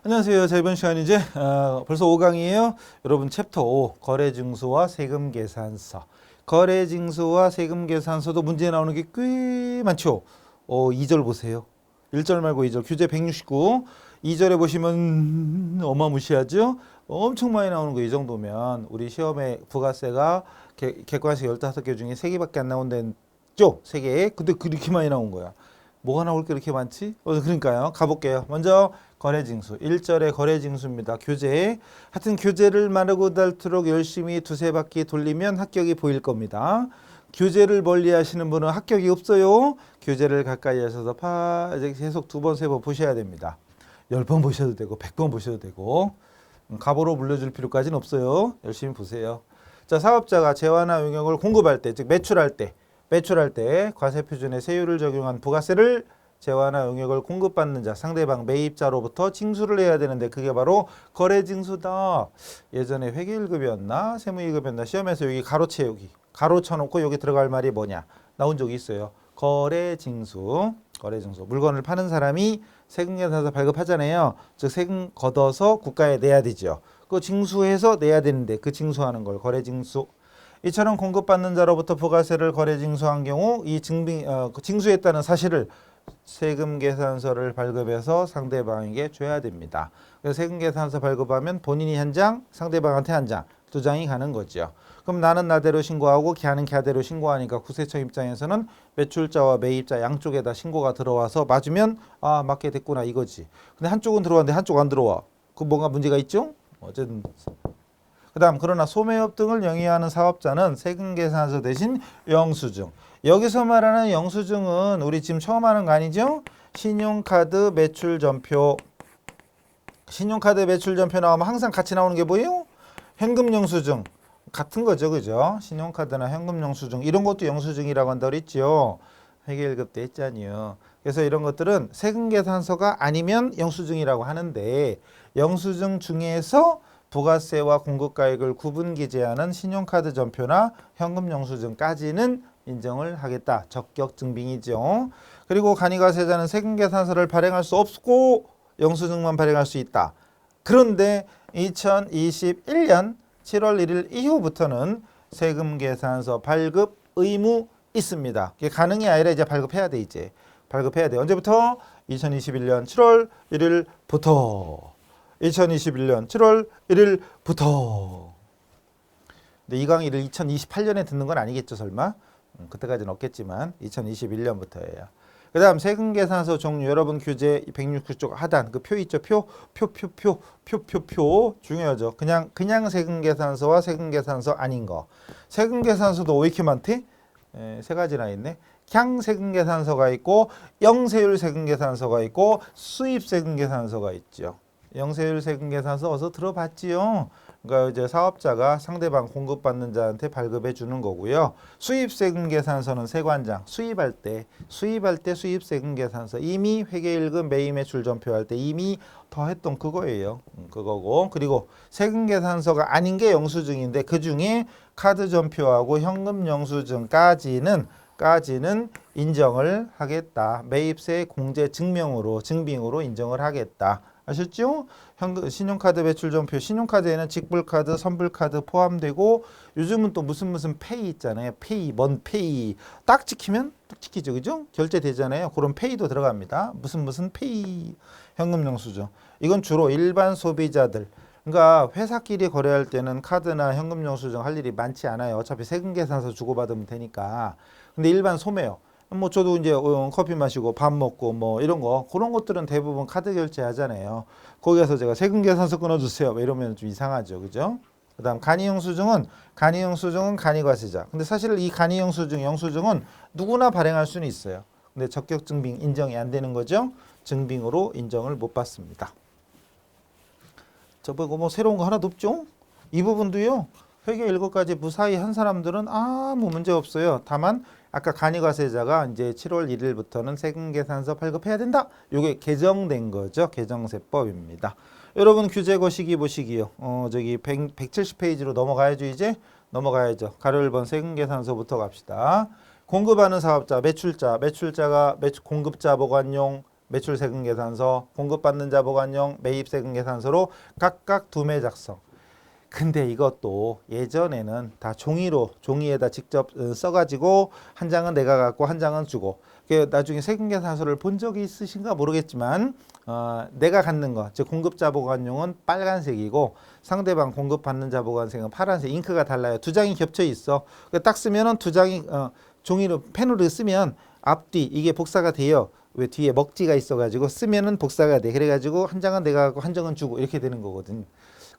안녕하세요. 자, 이번 시간 이제 벌써 5강이에요. 여러분 챕터 5 거래징수와 세금계산서. 거래징수와 세금계산서도 문제 나오는 게 꽤 많죠. 2절 보세요. 1절 말고 2절 규제 169. 2절에 보시면 어마무시하죠. 엄청 많이 나오는 거 이 정도면 우리 시험에 부가세가 객관식 15개 중에 3개밖에 안 나온다죠. 3개. 근데 그렇게 많이 나온 거야. 뭐가 나올 게 이렇게 많지? 그러니까요. 가볼게요. 먼저 거래징수. 1절의 거래징수입니다. 교재. 하여튼 교재를 마르고 닳도록 열심히 두세 바퀴 돌리면 합격이 보일 겁니다. 교재를 멀리 하시는 분은 합격이 없어요. 교재를 가까이 하셔서 계속 2번, 3번 보셔야 됩니다. 10번 보셔도 되고 100번 보셔도 되고 갑오로 물려줄 필요까지는 없어요. 열심히 보세요. 자, 사업자가 재화나 용역을 공급할 때, 즉 매출할 때 과세표준에 세율을 적용한 부가세를 재화나 용역을 공급받는 자, 상대방 매입자로부터 징수를 해야 되는데 그게 바로 거래징수다. 예전에 회계일급이었나 세무일급이었나 시험에서 여기 가로 채우기, 가로 쳐놓고 여기 들어갈 말이 뭐냐 나온 적이 있어요. 거래징수. 물건을 파는 사람이 세금계산서 발급하잖아요. 즉 세금 걷어서 국가에 내야 되죠. 그 징수해서 내야 되는데 그 징수하는 걸 거래징수. 이처럼 공급받는 자로부터 부가세를 거래징수한 경우 이 징수했다는 사실을 세금계산서를 발급해서 상대방에게 줘야 됩니다. 그래서 세금계산서 발급하면 본인이 한 장, 상대방한테 한 장, 2장이 가는 거죠. 그럼 나는 나대로 신고하고 걔는 걔대로 신고하니까 구세청 입장에서는 매출자와 매입자 양쪽에다 신고가 들어와서 맞으면 맞게 됐구나 이거지. 근데 한쪽은 들어왔는데 한쪽 안 들어와. 그 뭔가 문제가 있죠? 어쨌든 그다음 그러나 소매업 등을 영위하는 사업자는 세금계산서 대신 영수증. 여기서 말하는 영수증은 우리 지금 처음 하는 거 아니죠? 신용카드 매출전표. 신용카드 매출전표 나오면 항상 같이 나오는 게 뭐예요? 현금영수증. 같은 거죠, 그죠? 신용카드나 현금영수증 이런 것도 영수증이라고 한다고 그랬죠. 회계일급 때 했잖아요. 그래서 이런 것들은 세금계산서가 아니면 영수증이라고 하는데 영수증 중에서 부가세와 공급가액을 구분 기재하는 신용카드 전표나 현금영수증까지는 인정을 하겠다. 적격 증빙이죠. 그리고 간이과세자는 세금계산서를 발행할 수 없고 영수증만 발행할 수 있다. 그런데 2021년 7월 1일 이후부터는 세금계산서 발급 의무 있습니다. 이게 가능이 아니라 이제 발급해야 돼. 이제 발급해야 돼. 언제부터? 2021년 7월 1일부터. 2021년 7월 1일부터. 근데 이 강의를 2028년에 듣는 건 아니겠죠, 설마? 그때까지는 없겠지만 2021년부터예요. 그 다음 세금계산서 종류. 여러분 교재 169쪽 하단 그 표 있죠? 표 중요하죠. 그냥 세금계산서와 세금계산서 아닌 거. 세금계산서도 왜 이렇게 많대? 세 가지나 있네. 향 세금계산서가 있고 영세율 세금계산서가 있고 수입 세금계산서가 있죠. 영세율 세금계산서 어서 들어봤지요. 그러니까 이제 사업자가 상대방 공급받는 자한테 발급해 주는 거고요. 수입 세금계산서는 세관장 수입할 때 수입 세금계산서 이미 회계일금 매입매출 전표할 때 이미 더 했던 그거예요. 그거고 그리고 세금계산서가 아닌 게 영수증인데 그 중에 카드 전표하고 현금 영수증까지는 인정을 하겠다. 매입세 공제 증빙으로 인정을 하겠다. 아셨죠? 신용카드 매출전표, 신용카드에는 직불카드, 선불카드 포함되고 요즘은 또 무슨 페이 있잖아요. 뭔 페이. 딱 지키면 딱 지키죠. 그죠? 결제되잖아요. 그런 페이도 들어갑니다. 무슨 페이. 현금영수증. 이건 주로 일반 소비자들. 그러니까 회사끼리 거래할 때는 카드나 현금영수증 할 일이 많지 않아요. 어차피 세금계산서 주고받으면 되니까. 근데 일반 소매요. 뭐 저도 이제 커피 마시고 밥 먹고 뭐 이런 거 그런 것들은 대부분 카드 결제 하잖아요. 거기에서 제가 세금계산서 끊어주세요. 이러면 좀 이상하죠, 그죠? 그다음 간이영수증은 간이과세자. 근데 사실 이 영수증은 누구나 발행할 수는 있어요. 근데 적격 증빙 인정이 안 되는 거죠. 증빙으로 인정을 못 받습니다. 저거 뭐 새로운 거 하나도 없죠? 이 부분도요. 회계 1급까지 무사히 한 사람들은 아무 문제 없어요. 다만 아까 간이과세자가 이제 7월 1일부터는 세금계산서 발급해야 된다. 이게 개정된 거죠. 개정세법입니다. 여러분 규제 거시기 보시기요. 저기 170페이지로 넘어가야죠. 이제 넘어가야죠. 가로 1번 세금계산서부터 갑시다. 공급하는 사업자, 매출자가 공급자 보관용 매출 세금 계산서, 공급받는 자 보관용 매입 세금 계산서로 각각 2매 작성. 근데 이것도 예전에는 다 종이에다 직접 써가지고 한 장은 내가 갖고 한 장은 주고, 나중에 세금계산서를 본 적이 있으신가 모르겠지만 내가 갖는 거, 즉 공급자 보관용은 빨간색이고 상대방 공급받는 자 보관색은 파란색. 잉크가 달라요. 2장이 겹쳐 있어. 딱 쓰면은 2장이 종이로 펜으로 쓰면 앞뒤 이게 복사가 돼요. 왜 뒤에 먹지가 있어가지고 쓰면은 복사가 돼. 그래가지고 한 장은 내가 갖고 한 장은 주고 이렇게 되는 거거든.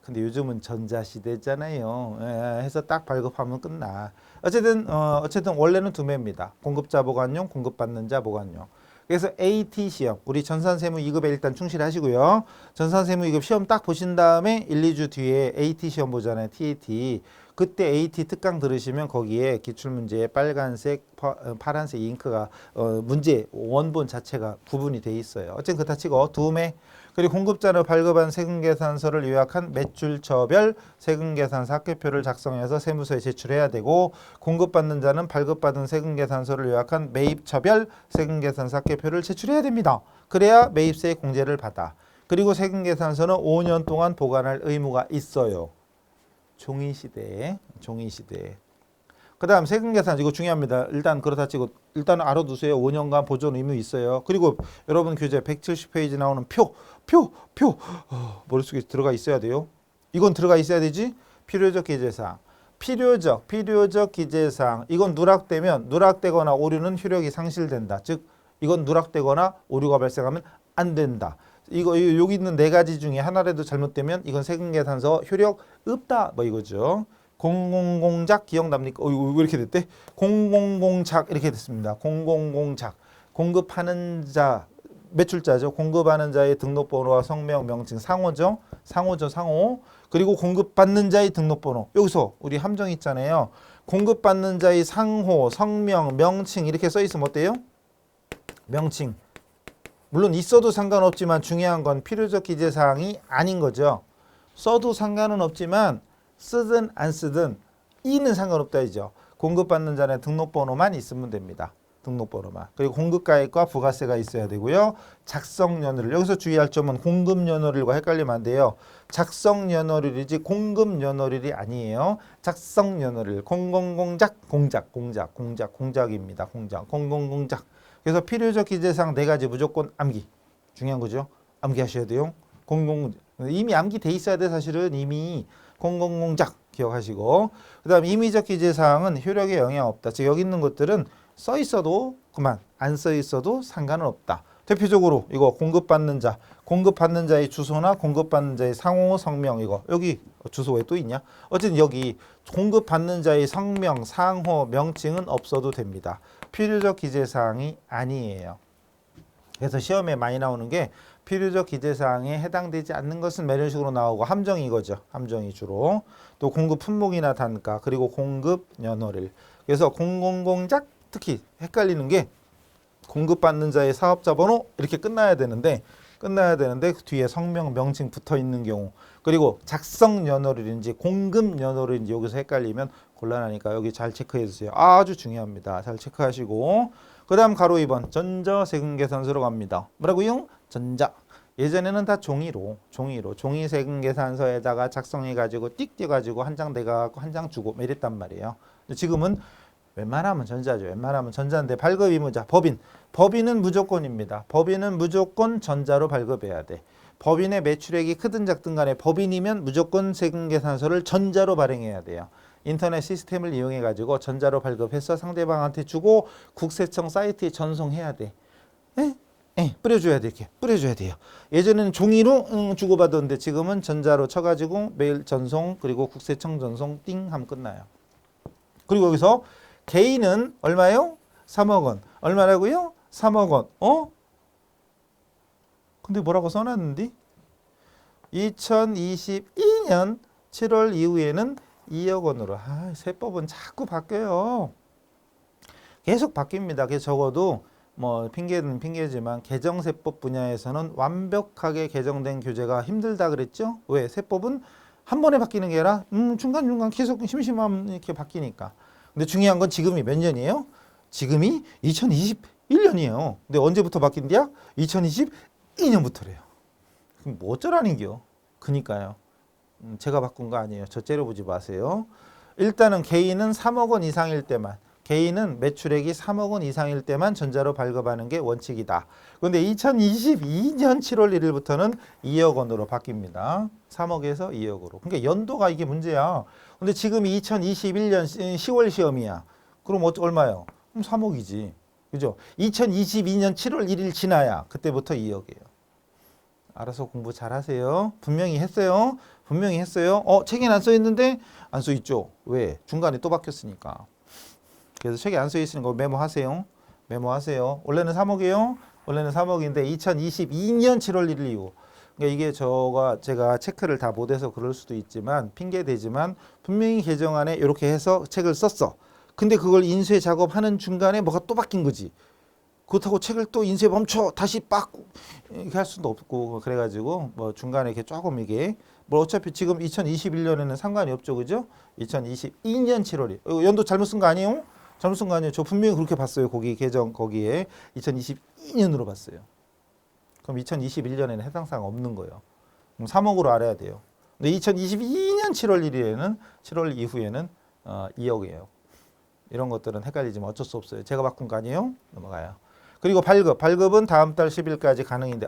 근데 요즘은 전자시대잖아요. 해서 딱 발급하면 끝나. 어쨌든 원래는 2매입니다. 공급자 보관용, 공급받는 자 보관용. 그래서 AT 시험, 우리 전산세무 2급에 일단 충실하시고요. 전산세무 2급 시험 딱 보신 다음에 1, 2주 뒤에 AT 시험 보잖아요. TAT. 그때 AT 특강 들으시면 거기에 기출문제에 빨간색, 파란색 잉크가 문제 원본 자체가 구분이 돼 있어요. 어쨌든 그렇다 치고 2매. 그리고 공급자로 발급한 세금계산서를 요약한 매출처별 세금계산서 합계표를 작성해서 세무서에 제출해야 되고, 공급받는 자는 발급받은 세금계산서를 요약한 매입처별 세금계산서 합계표를 제출해야 됩니다. 그래야 매입세 공제를 받아. 그리고 세금계산서는 5년 동안 보관할 의무가 있어요. 종이시대에. 그 다음 세금계산, 이거 중요합니다. 일단 그렇다 치고 일단 알아두세요. 5년간 보존 의무 있어요. 그리고 여러분 교재 170페이지 나오는 표 머릿속에 들어가 있어야 돼요. 이건 들어가 있어야 되지. 필요적 기재사항, 필요적 기재사항. 이건 누락되거나 오류는 효력이 상실된다. 즉 이건 누락되거나 오류가 발생하면 안 된다. 이거 여기 있는 4가지 중에 하나라도 잘못되면 이건 세금계산서 효력 없다, 뭐 이거죠. 공공공작 기억납니까? 왜 이렇게 됐대? 공공공작 이렇게 됐습니다. 공공공작. 공급하는 자, 매출자죠. 공급하는 자의 등록번호와 성명, 명칭, 상호죠. 상호. 그리고 공급받는 자의 등록번호. 여기서 우리 함정 있잖아요. 공급받는 자의 상호, 성명, 명칭 이렇게 써 있으면 어때요? 명칭. 물론 있어도 상관없지만 중요한 건 필요적 기재사항이 아닌 거죠. 써도 상관은 없지만 쓰든 안 쓰든 이는 상관없다 이죠. 공급받는 자는 등록번호만 있으면 됩니다. 등록번호만. 그리고 공급가액과 부가세가 있어야 되고요. 작성연월일. 여기서 주의할 점은 공급연월일과 헷갈리면 안 돼요. 작성연월일이지 공급연월일이 아니에요. 작성연월일. 공공공작, 공작입니다. 공공공작. 그래서 필요적 기재사항 4가지 무조건 암기. 중요한 거죠. 암기하셔야 돼요. 이미 암기돼 있어야 돼. 사실은 이미 공공공작 기억하시고, 그 다음 임의적 기재사항은 효력에 영향 없다. 즉 여기 있는 것들은 써 있어도 그만, 안 써 있어도 상관은 없다. 대표적으로 이거 공급받는 자의 주소나 공급받는 자의 상호, 성명. 이거 여기 주소 왜 또 있냐? 어쨌든 여기 공급받는 자의 성명, 상호, 명칭은 없어도 됩니다. 필요적 기재사항이 아니에요. 그래서 시험에 많이 나오는 게 필요적 기재사항에 해당되지 않는 것은 이런 식으로 나오고, 함정이 이거죠. 함정이 주로. 또 공급 품목이나 단가, 그리고 공급 연월일. 그래서 공공공작 특히 헷갈리는 게 공급받는 자의 사업자 번호 이렇게 끝나야 되는데 뒤에 성명, 명칭 붙어 있는 경우, 그리고 작성 연월일인지 공급 연월일인지 여기서 헷갈리면 곤란하니까 여기 잘 체크해 주세요. 아주 중요합니다. 잘 체크하시고, 그 다음 가로 2번 전자 세금계산서로 갑니다. 뭐라고요? 전자. 예전에는 다 종이로 종이 세금계산서에다가 작성해가지고 띡 띄어가지고 한 장 내가 갖고 한 장 주고 이랬단 말이에요. 지금은 웬만하면 전자죠. 웬만하면 전자인데 발급 의무자 법인은 무조건입니다. 법인은 무조건 전자로 발급해야 돼. 법인의 매출액이 크든 작든 간에 법인이면 무조건 세금계산서를 전자로 발행해야 돼요. 인터넷 시스템을 이용해 가지고 전자로 발급해서 상대방한테 주고 국세청 사이트에 전송해야 돼. 뿌려줘야 돼. 이렇게 뿌려줘야 돼요. 예전에는 종이로 주고받았는데 지금은 전자로 쳐가지고 메일 전송, 그리고 국세청 전송 띵 하면 끝나요. 그리고 여기서 개인은 얼마요? 3억 원. 얼마라고요? 3억 원. 근데 뭐라고 써놨는데? 2022년 7월 이후에는 2억 원으로. 세법은 자꾸 바뀌어요. 계속 바뀝니다. 그래서 적어도 뭐 핑계는 핑계지만 개정세법 분야에서는 완벽하게 개정된 교재가 힘들다 그랬죠? 왜? 세법은 한 번에 바뀌는 게 아니라 중간중간 계속 심심하면 이렇게 바뀌니까. 근데 중요한 건 지금이 몇 년이에요? 지금이 2022 1년이에요. 근데 언제부터 바뀐대야? 2022년부터래요. 그럼 뭐 어쩌라는겨? 그니까요. 제가 바꾼 거 아니에요. 저 째려보지 마세요. 일단은 개인은 3억 원 이상일 때만, 개인은 매출액이 3억 원 이상일 때만 전자로 발급하는 게 원칙이다. 그런데 2022년 7월 1일부터는 2억 원으로 바뀝니다. 3억에서 2억으로. 그러니까 연도가 이게 문제야. 근데 지금 2021년 10월 시험이야. 그럼 얼마요? 그럼 3억이지. 그죠? 2022년 7월 1일 지나야 그때부터 2억이에요. 알아서 공부 잘 하세요. 분명히 했어요. 분명히 했어요. 책에는 안 써 있는데 안 써 있죠. 왜? 중간에 또 바뀌었으니까. 그래서 책에 안 써 있는 거 메모하세요. 메모하세요. 원래는 3억이에요. 원래는 3억인데 2022년 7월 1일 이후. 그러니까 이게 제가 체크를 다 못해서 그럴 수도 있지만 핑계 대지만 분명히 개정안에 이렇게 해서 책을 썼어. 근데 그걸 인쇄 작업하는 중간에 뭐가 또 바뀐 거지. 그렇다고 책을 또 인쇄 멈춰 다시 빡 이렇게 할 수도 없고 그래가지고 뭐 중간에 이렇게 조금 이게 뭐 어차피 지금 2021년에는 상관이 없죠, 그죠? 2022년 7월이 연도 잘못 쓴 거 아니에요? 잘못 쓴 거 아니에요? 저 분명히 그렇게 봤어요. 거기 개정 거기에 2022년으로 봤어요. 그럼 2021년에는 해당 사항 없는 거예요. 그럼 3억으로 알아야 돼요. 근데 2022년 7월 1일에는 7월 이후에는 2억이에요. 이런 것들은 헷갈리지만 어쩔 수 없어요. 제가 바꾼 거 아니에요? 넘어가요. 그리고 발급은 다음 달 10일까지 가능인데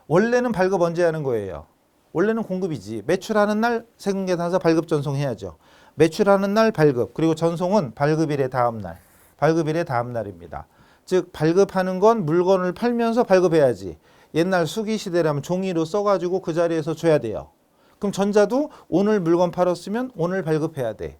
원래는 발급 언제 하는 거예요? 원래는 공급이지. 매출하는 날 세금계산서 발급 전송해야죠. 매출하는 날 발급, 그리고 전송은 발급일의 다음 날. 발급일의 다음 날입니다. 즉 발급하는 건 물건을 팔면서 발급해야지. 옛날 수기 시대라면 종이로 써가지고 그 자리에서 줘야 돼요. 그럼 전자도 오늘 물건 팔았으면 오늘 발급해야 돼.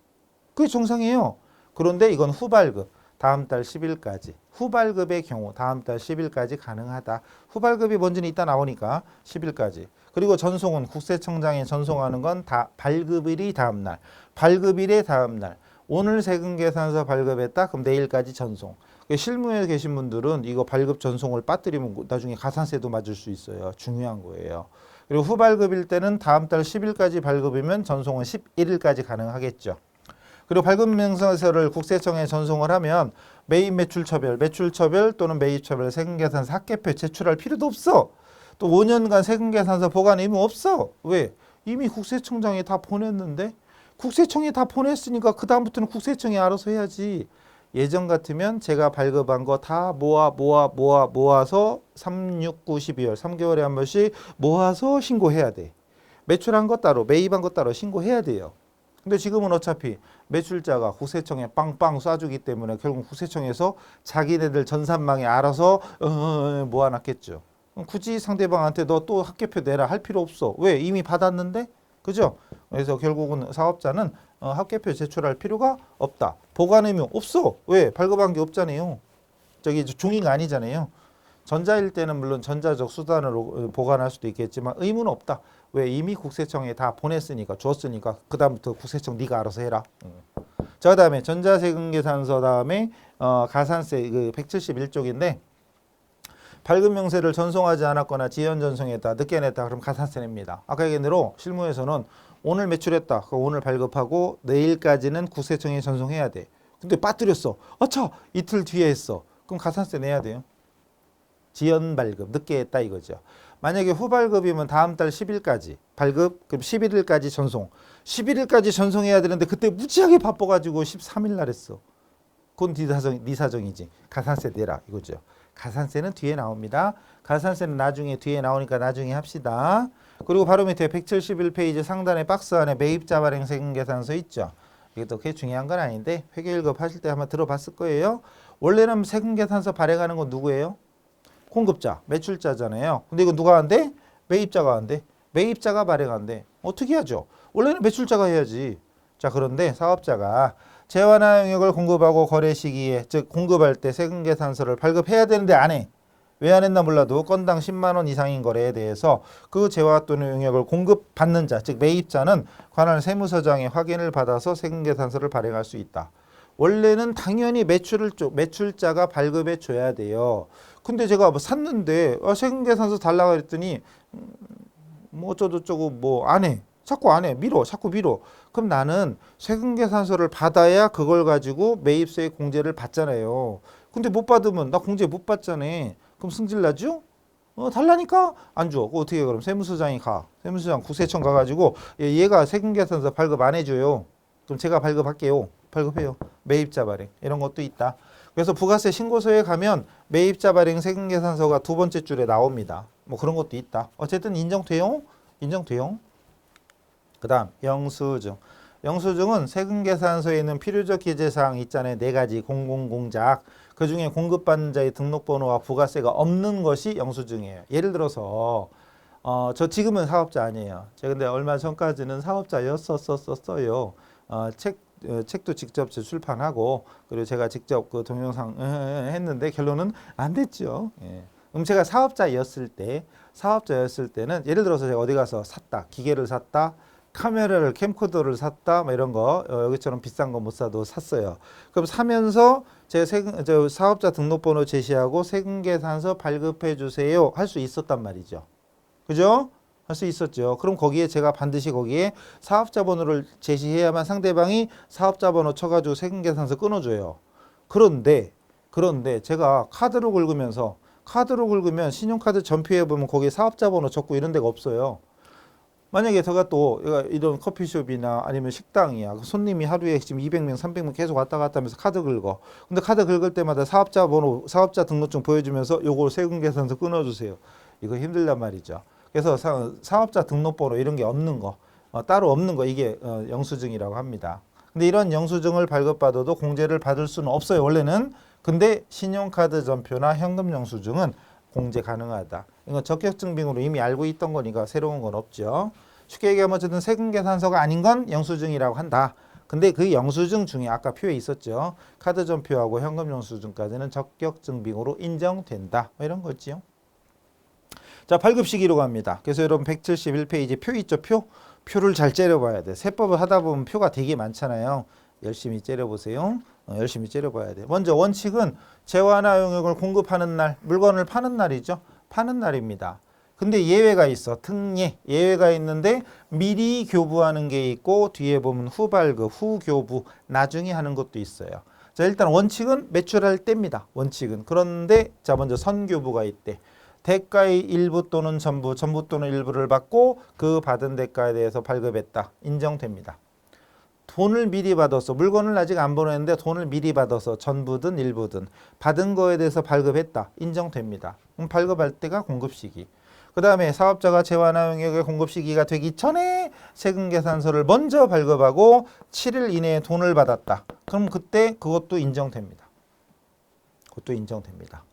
그게 정상이에요. 그런데 이건 후발급. 다음 달 10일까지. 후발급의 경우 다음 달 10일까지 가능하다. 후발급이 뭔지는 이따 나오니까 10일까지. 그리고 전송은 국세청장에 전송하는 건 다 발급일이 다음 날. 발급일의 다음 날. 오늘 세금계산서 발급했다. 그럼 내일까지 전송. 실무에 계신 분들은 이거 발급 전송을 빠뜨리면 나중에 가산세도 맞을 수 있어요. 중요한 거예요. 그리고 후발급일 때는 다음 달 10일까지 발급이면 전송은 11일까지 가능하겠죠. 그리고 발급명세서를 국세청에 전송을 하면 매입 매출처별 또는 매입처별 세금계산서 합계표 제출할 필요도 없어. 또 5년간 세금계산서 보관 의무 없어. 왜? 이미 국세청장에 다 보냈는데? 국세청에 다 보냈으니까 그 다음부터는 국세청이 알아서 해야지. 예전 같으면 제가 발급한 거 다 모아서 3, 6, 9, 12월 3개월에 한 번씩 모아서 신고해야 돼. 매출한 거 따로, 매입한 거 따로 신고해야 돼요. 근데 지금은 어차피 매출자가 국세청에 빵빵 쏴주기 때문에 결국 국세청에서 자기네들 전산망에 알아서 모아놨겠죠. 굳이 상대방한테 너 또 합계표 내라 할 필요 없어. 왜? 이미 받았는데? 그죠? 그래서 결국은 사업자는 합계표 제출할 필요가 없다. 보관 의무 없어. 왜? 발급한 게 없잖아요. 저기 종이가 아니잖아요. 전자일 때는 물론 전자적 수단으로 보관할 수도 있겠지만 의무는 없다. 왜? 이미 국세청에 다 보냈으니까 줬으니까 그 다음부터 국세청 네가 알아서 해라. 자, 그다음에 전자세금계산서 다음에 가산세 그 171쪽인데 발급 명세를 전송하지 않았거나 지연 전송했다, 늦게 냈다, 그럼 가산세 냅니다. 아까 얘기한 대로 실무에서는 오늘 매출했다, 그럼 오늘 발급하고 내일까지는 국세청에 전송해야 돼. 근데 빠뜨렸어. 아차, 이틀 뒤에 했어. 그럼 가산세 내야 돼요. 지연 발급, 늦게 했다 이거죠. 만약에 후발급이면 다음 달 10일까지 발급, 그럼 11일까지 전송. 11일까지 전송해야 되는데 그때 무지하게 바빠가지고 13일 날 했어. 그건 네 사정이지. 가산세 내라 이거죠. 가산세는 뒤에 나옵니다. 가산세는 나중에 뒤에 나오니까 나중에 합시다. 그리고 바로 밑에 171페이지 상단에 박스 안에 매입자 발행 세금계산서 있죠. 이게 또 그게 중요한 건 아닌데 회계 1급 하실 때 한번 들어봤을 거예요. 원래는 세금계산서 발행하는 건 누구예요? 공급자, 매출자잖아요. 근데 이거 누가 한대? 매입자가 한대. 매입자가 발행한대. 어떻게 하죠? 원래는 매출자가 해야지. 자, 그런데 사업자가 재화나 용역을 공급하고 거래 시기에, 즉 공급할 때 세금계산서를 발급해야 되는데 안 해. 왜 안 했나 몰라도 건당 10만 원 이상인 거래에 대해서 그 재화 또는 용역을 공급받는 자, 즉 매입자는 관할 세무서장의 확인을 받아서 세금계산서를 발행할 수 있다. 원래는 당연히 매출자가 발급해 줘야 돼요. 근데 제가 뭐 샀는데 세금계산서 달라고 했더니 뭐 어쩌고저쩌고 뭐 안 해. 자꾸 안 해. 자꾸 밀어. 그럼 나는 세금계산서를 받아야 그걸 가지고 매입세 공제를 받잖아요. 근데 못 받으면 나 공제 못 받잖아. 그럼 승질 나죠? 달라니까 안 줘. 그거 어떻게 해, 그럼 세무서장이 가. 세무서장 국세청 가가지고 얘가 세금계산서 발급 안 해줘요. 그럼 제가 발급할게요. 발급해요. 매입자 발행 이런 것도 있다. 그래서 부가세 신고서에 가면 매입자 발행 세금계산서가 두 번째 줄에 나옵니다. 뭐 그런 것도 있다. 어쨌든 인정돼요. 인정돼요. 그다음 영수증. 영수증은 세금계산서에 있는 필요적 기재사항 있잖아요. 네 가지 공공공작. 그중에 공급받는 자의 등록번호와 부가세가 없는 것이 영수증이에요. 예를 들어서 저 지금은 사업자 아니에요. 제가 근데 얼마 전까지는 사업자였었어요. 책도 직접 출판하고 그리고 제가 직접 그 동영상 했는데 결론은 안 됐죠. 예. 그럼 제가 사업자였을 때는 예를 들어서 제가 어디 가서 샀다. 기계를 샀다. 카메라를 캠코더를 샀다. 뭐 이런 거 여기처럼 비싼 거 못 사도 샀어요. 그럼 사면서 제 사업자 등록번호 제시하고 세금계산서 발급해 주세요. 할 수 있었단 말이죠. 그죠? 할 수 있었죠. 그럼 거기에 제가 반드시 거기에 사업자 번호를 제시해야만 상대방이 사업자 번호 쳐가지고 세금계산서 끊어줘요. 그런데 제가 카드로 긁으면 신용카드 전표에 보면 거기에 사업자 번호 적고 이런 데가 없어요. 만약에 제가 또 이런 커피숍이나 아니면 식당이야. 손님이 하루에 지금 200명, 300명 계속 왔다 갔다 하면서 카드 긁어. 근데 카드 긁을 때마다 사업자 번호, 사업자 등록증 보여주면서 요거 세금계산서 끊어주세요. 이거 힘들단 말이죠. 그래서 사업자 등록번호 이런 게 없는 거, 따로 없는 거 이게 영수증이라고 합니다. 근데 이런 영수증을 발급받아도 공제를 받을 수는 없어요. 원래는. 근데 신용카드 전표나 현금 영수증은 공제 가능하다. 이건 적격증빙으로 이미 알고 있던 거니까 새로운 건 없죠. 쉽게 얘기하면 어쨌든 세금계산서가 아닌 건 영수증이라고 한다. 근데 그 영수증 중에 아까 표에 있었죠. 카드 전표하고 현금 영수증까지는 적격증빙으로 인정된다. 뭐 이런 거지요. 자, 발급 시기로 갑니다. 그래서 여러분 171페이지 표 있죠? 표를 잘 째려봐야 돼. 세법을 하다 보면 표가 되게 많잖아요. 열심히 째려보세요. 열심히 째려봐야 돼. 먼저 원칙은 재화나 용역을 공급하는 날, 물건을 파는 날이죠. 파는 날입니다. 근데 예외가 있어. 특례. 예외가 있는데 미리 교부하는 게 있고 뒤에 보면 후발급, 후교부, 나중에 하는 것도 있어요. 자, 일단 원칙은 매출할 때입니다. 원칙은. 그런데 자, 먼저 선교부가 있대. 대가의 일부 또는 전부 또는 일부를 받고 그 받은 대가에 대해서 발급했다. 인정됩니다. 돈을 미리 받아서 물건을 아직 안 보냈는데 돈을 미리 받아서 전부든 일부든 받은 거에 대해서 발급했다. 인정됩니다. 그럼 발급할 때가 공급 시기. 그 다음에 사업자가 재화나 용역의 공급 시기가 되기 전에 세금계산서를 먼저 발급하고 7일 이내에 돈을 받았다. 그럼 그때 그것도 인정됩니다. 그것도 인정됩니다.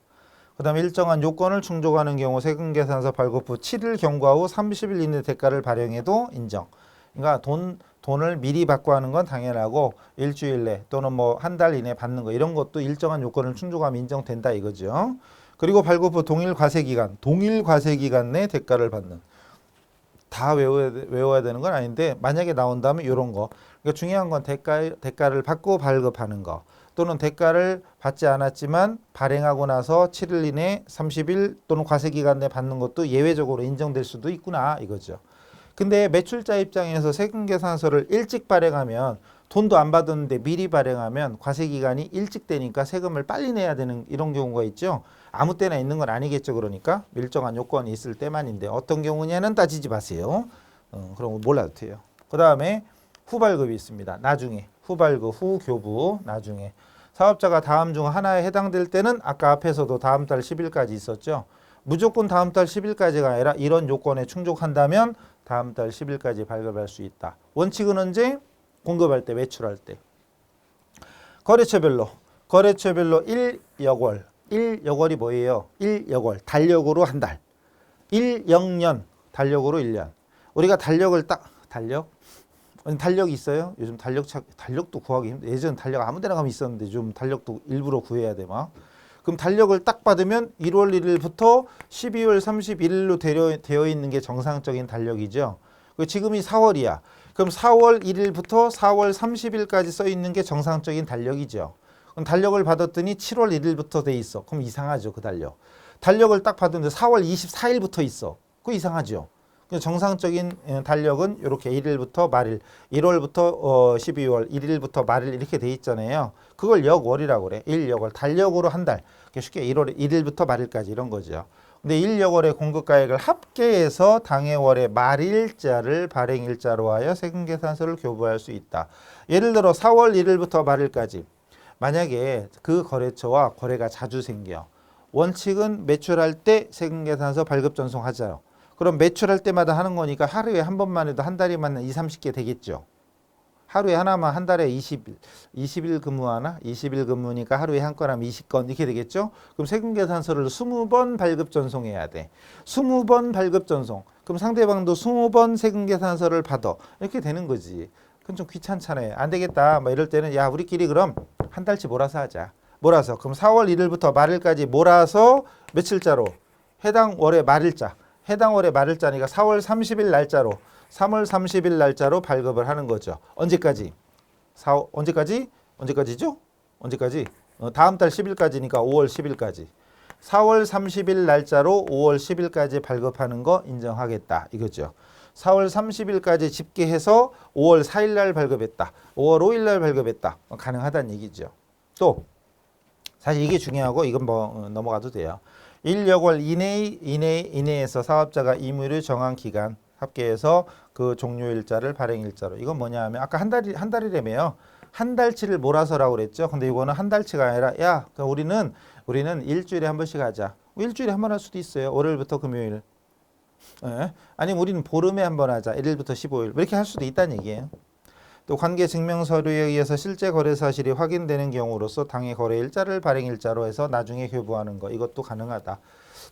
그 다음에 일정한 요건을 충족하는 경우 세금계산서 발급 후 7일 경과 후 30일 이내 대가를 발행해도 인정. 그러니까 돈을 미리 받고 하는 건 당연하고 일주일 내 또는 뭐 한 달 이내 받는 거 이런 것도 일정한 요건을 충족하면 인정된다 이거죠. 그리고 발급 후 동일 과세기간 내 대가를 받는. 다 외워야 되는 건 아닌데 만약에 나온다면 이런 거. 그러니까 중요한 건 대가를 받고 발급하는 거. 또는 대가를 받지 않았지만 발행하고 나서 7일 이내 30일 또는 과세기간 내 받는 것도 예외적으로 인정될 수도 있구나 이거죠. 근데 매출자 입장에서 세금계산서를 일찍 발행하면 돈도 안 받았는데 미리 발행하면 과세기간이 일찍 되니까 세금을 빨리 내야 되는 이런 경우가 있죠. 아무 때나 있는 건 아니겠죠. 그러니까 일정한 요건이 있을 때만인데 어떤 경우냐는 따지지 마세요. 그런 거 몰라도 돼요. 그 다음에 후발급이 있습니다. 나중에 후발급, 후교부 나중에 사업자가 다음 중 하나에 해당될 때는 아까 앞에서도 다음 달 10일까지 있었죠. 무조건 다음 달 10일까지가 아니라 이런 요건에 충족한다면 다음 달 10일까지 발급할 수 있다. 원칙은 언제? 공급할 때, 매출할 때. 거래처별로 1여월. 1여월이 뭐예요? 1여월. 달력으로 한 달. 1영년. 달력으로 1년. 우리가 달력을 달력이 있어요? 요즘 달력도 구하기 힘들어. 예전 달력 아무 데나 가면 있었는데 좀 달력도 일부러 구해야 돼 막. 그럼 달력을 딱 받으면 1월 1일부터 12월 31일로 되어 있는 게 정상적인 달력이죠. 지금이 4월이야. 그럼 4월 1일부터 4월 30일까지 써 있는 게 정상적인 달력이죠. 그럼 달력을 받았더니 7월 1일부터 돼 있어. 그럼 이상하죠, 그 달력. 달력을 딱 받았는데 4월 24일부터 있어. 그거 이상하죠. 정상적인 달력은 이렇게 1일부터 말일, 1월부터 12월, 1일부터 말일 이렇게 돼 있잖아요. 그걸 역월이라고 그래. 1역월. 달력으로 한 달. 쉽게 1월 1일부터 말일까지 이런 거죠. 근데 1역월의 공급가액을 합계해서 당해 월의 말일자를 발행일자로 하여 세금계산서를 교부할 수 있다. 예를 들어 4월 1일부터 말일까지. 만약에 그 거래처와 거래가 자주 생겨. 원칙은 매출할 때 세금계산서 발급 전송하자요. 그럼 매출할 때마다 하는 거니까 하루에 한 번만 해도 한 달이면 2, 30개 되겠죠. 하루에 하나만 한 달에 20일 근무하나? 20일 근무니까 하루에 한 건 하면 20건 이렇게 되겠죠. 그럼 세금계산서를 20번 발급 전송해야 돼. 20번 발급 전송. 그럼 상대방도 20번 세금계산서를 받아. 이렇게 되는 거지. 그건 좀 귀찮잖아요. 안 되겠다. 뭐 이럴 때는 야 우리끼리 그럼 한 달치 몰아서 하자. 몰아서. 그럼 4월 1일부터 말일까지 몰아서 며칠자로? 해당 월의 말일자. 해당 월의 말일자니까 4월 30일 날짜로 3월 30일 날짜로 발급을 하는 거죠. 언제까지? 언제까지? 언제까지죠? 언제까지? 다음 달 10일까지니까 5월 10일까지. 4월 30일 날짜로 5월 10일까지 발급하는 거 인정하겠다. 이거죠. 4월 30일까지 집계해서 5월 4일 날 발급했다. 5월 5일 날 발급했다. 가능하다는 얘기죠. 또 사실 이게 중요하고 이건 뭐 넘어가도 돼요. 1역월 이내에서 사업자가 임의를 정한 기간 합계해서 그 종료일자를 발행일자로. 이건 뭐냐 하면 아까 한 달이라며요. 한 달치를 몰아서라고 그랬죠. 근데 이거는 한 달치가 아니라 야 우리는 일주일에 한 번씩 하자. 일주일에 한 번 할 수도 있어요. 월요일부터 금요일. 예? 아니면 우리는 보름에 한 번 하자. 1일부터 15일. 이렇게 할 수도 있다는 얘기예요. 또 관계 증명 서류에 의해서 실제 거래 사실이 확인되는 경우로서 당해 거래 일자를 발행 일자로 해서 나중에 교부하는 거. 이것도 가능하다.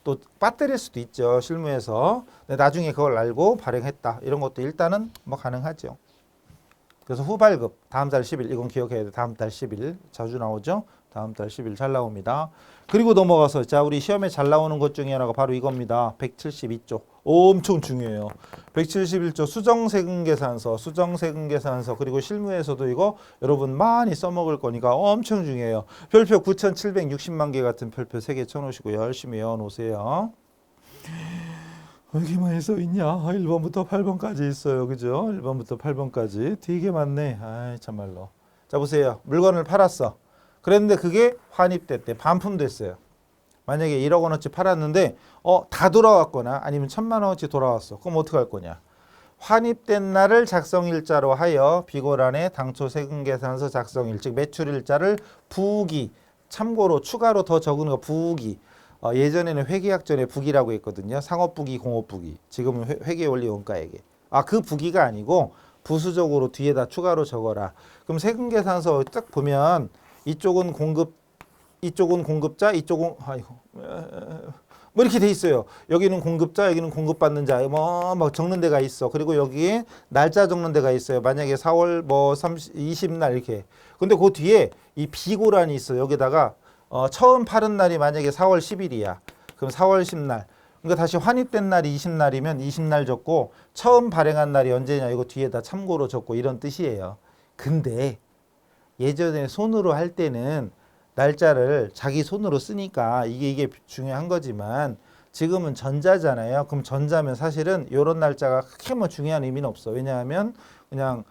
또 빠뜨릴 수도 있죠. 실무에서. 나중에 그걸 알고 발행했다. 이런 것도 일단은 뭐 가능하죠. 그래서 후발급 다음 달 10일 이건 기억해야 돼. 다음 달 10일 자주 나오죠. 다음 달 10일 잘 나옵니다. 그리고 넘어가서 자 우리 시험에 잘 나오는 것 중에 하나가 바로 이겁니다. 172조 엄청 중요해요. 171조 수정세금계산서 그리고 실무에서도 이거 여러분 많이 써먹을 거니까 엄청 중요해요. 별표 9,760만 개 같은 별표 3개 쳐놓으시고 열심히 외워놓으세요. 왜 이렇게 많이 써있냐? 1번부터 8번까지 있어요. 그죠? 1번부터 8번까지 되게 많네. 아이 참말로. 자 보세요. 물건을 팔았어. 그랬는데 그게 환입됐대. 반품됐어요. 만약에 1억 원어치 팔았는데 다 돌아왔거나 아니면 1,000만 원어치 돌아왔어. 그럼 어떻게 할 거냐? 환입된 날을 작성일자로 하여 비고란에 당초 세금계산서 작성일 즉 매출일자를 부기 참고로 추가로 더 적은 거 부기 예전에는 회계학 전에 부기라고 했거든요. 상업부기, 공업부기. 지금은 회계원리 원가액에. 그 부기가 아니고 부수적으로 뒤에다 추가로 적어라. 그럼 세금계산서 딱 보면 이쪽은 공급자, 이쪽은 뭐 이렇게 돼 있어요. 여기는 공급자, 여기는 공급받는 자, 뭐 적는 데가 있어. 그리고 여기에 날짜 적는 데가 있어요. 만약에 4월 뭐 20날 이렇게. 근데 그 뒤에 이 비고란이 있어. 여기다가 처음 팔은 날이 만약에 4월 10일이야. 그럼 4월 10날. 그러니까 다시 환입된 날이 20날이면 20날 적고 처음 발행한 날이 언제냐 이거 뒤에다 참고로 적고 이런 뜻이에요. 근데 예전에 손으로 할 때는 날짜를 자기 손으로 쓰니까 이게 중요한 거지만 지금은 전자잖아요. 그럼 전자면 사실은 이런 날짜가 크게 뭐 중요한 의미는 없어. 왜냐하면 그냥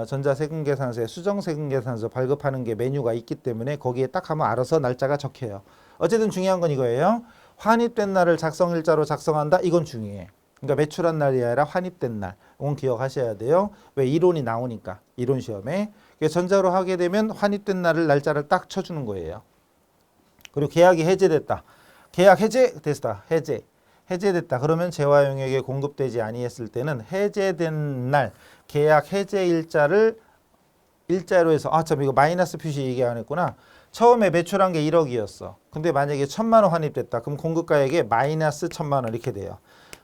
전자세금계산서에 수정세금계산서 발급하는 게 메뉴가 있기 때문에 거기에 딱 하면 알아서 날짜가 적혀요. 어쨌든 중요한 건 이거예요. 환입된 날을 작성일자로 작성한다. 이건 중요해. 그러니까 매출한 날이 아니라 환입된 날. 이건 기억하셔야 돼요. 왜 이론이 나오니까. 이론 시험에. 전자로 하게 되면 환입된 날짜를 딱 쳐주는 거예요. 그리고 계약이 해제됐다. 계약 해제됐다. 해제됐다. 그러면 재화 용역에 공급되지 아니했을 때는 해제된 날 계약 해제 일자로 해서 참 이거 마이너스 표시 얘기 안 했구나. 처음에 매출한 게 1억이었어. 근데 만약에 1,000만 원 환입됐다. 그럼 공급가액에 마이너스 1,000만 원 이렇게 돼요.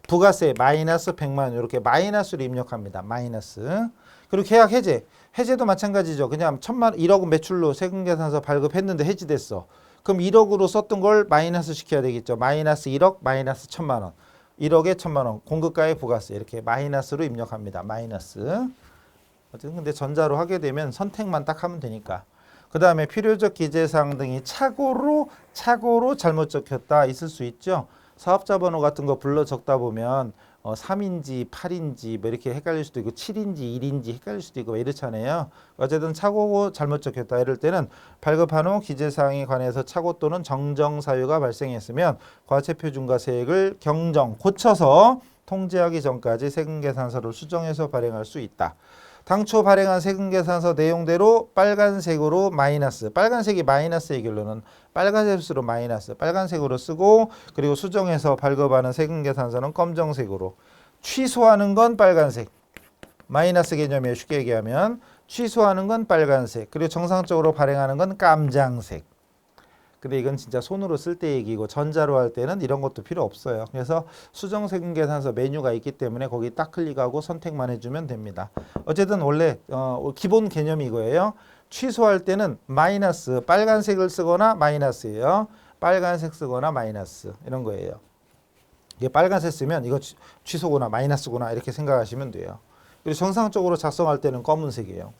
부가세 마이너스 100만 원 이렇게 마이너스로 입력합니다. 마이너스. 그리고 계약 해제도 마찬가지죠. 그냥 1억은 매출로 세금계산서 발급했는데 해지됐어. 그럼 1억으로 썼던 걸 마이너스 시켜야 되겠죠. 마이너스 1억 마이너스 1,000만 원. 1억에 1,000만 원. 공급가액 부가세 이렇게 마이너스로 입력합니다. 마이너스. 어쨌든 근데 전자로 하게 되면 선택만 딱 하면 되니까. 그 다음에 필요적 기재사항 등이 착오로 잘못 적혔다 있을 수 있죠. 사업자 번호 같은 거 불러 적다 보면 3인지 8인지 뭐 이렇게 헷갈릴 수도 있고 7인지 1인지 헷갈릴 수도 있고 이렇잖아요. 어쨌든 착오고 잘못 적혔다 이럴 때는 발급한 후 기재사항에 관해서 착오 또는 정정 사유가 발생했으면 과세표준과 세액을 경정 고쳐서 통지하기 전까지 세금계산서를 수정해서 발행할 수 있다. 당초 발행한 세금계산서 내용대로 빨간색으로 마이너스, 빨간색이 마이너스의 결론은 빨간색으로 마이너스, 빨간색으로 쓰고 그리고 수정해서 발급하는 세금계산서는 검정색으로 취소하는 건 빨간색, 마이너스 개념이에요. 쉽게 얘기하면 취소하는 건 빨간색, 그리고 정상적으로 발행하는 건 깜장색. 근데 이건 진짜 손으로 쓸 때 얘기고 전자로 할 때는 이런 것도 필요 없어요. 그래서 수정세금계산서 메뉴가 있기 때문에 거기 딱 클릭하고 선택만 해주면 됩니다. 어쨌든 원래 기본 개념이 이거예요. 취소할 때는 마이너스, 빨간색을 쓰거나 마이너스예요. 빨간색 쓰거나 마이너스 이런 거예요. 이게 빨간색 쓰면 이거 취소구나 마이너스구나 이렇게 생각하시면 돼요. 그리고 정상적으로 작성할 때는 검은색이에요.